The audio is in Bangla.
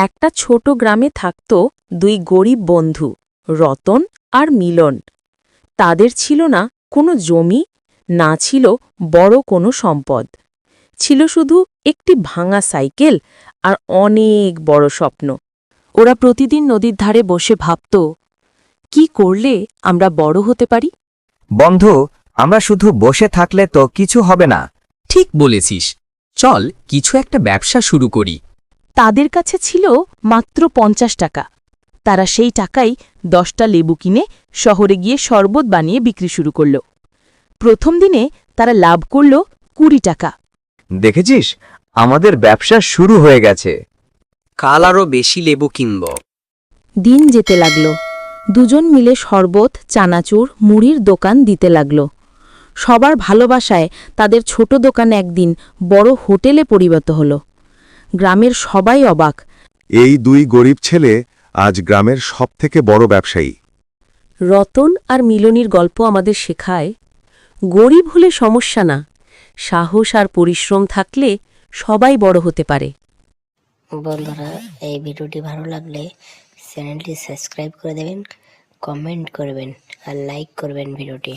একটা ছোট গ্রামে থাকত দুই গরিব বন্ধু, রতন আর মিলন। তাদের ছিল না কোনো জমি, না ছিল বড় কোনো সম্পদ। ছিল শুধু একটি ভাঙা সাইকেল আর অনেক বড় স্বপ্ন। ওরা প্রতিদিন নদীর ধারে বসে ভাবত, কি করলে আমরা বড় হতে পারি? বন্ধু, আমরা শুধু বসে থাকলে তো কিছু হবে না। ঠিক বলেছিস, চল কিছু একটা ব্যবসা শুরু করি। তাদের কাছে ছিল মাত্র ৫০ টাকা। তারা সেই টাকাই ১০টা লেবু কিনে শহরে গিয়ে শরবত বানিয়ে বিক্রি শুরু করল। প্রথম দিনে তারা লাভ করল ২০ টাকা। দেখেছিস, আমাদের ব্যবসা শুরু হয়ে গেছে। কাল আরও বেশি লেবু কিনব। দিন যেতে লাগল। দুজন মিলে শরবত, চানাচুর, মুড়ির দোকান দিতে লাগল। সবার ভালোবাসায় তাদের ছোট দোকান একদিন বড় হোটেলে পরিণত হল। গ্রামের সবাই অবাক। এই দুই গরিব ছেলে আজ গ্রামের সবথেকে বড় ব্যবসায়ী। রতন আর মিলনীর গল্প আমাদের শেখায়, গরিব হলে সমস্যা না, সাহস আর পরিশ্রম থাকলে সবাই বড় হতে পারে। বন্ধুরা, এই ভিডিওটি ভালো লাগলে চ্যানেলটি সাবস্ক্রাইব করে দেবেন, কমেন্ট করবেন আর লাইক করবেন ভিডিওটি।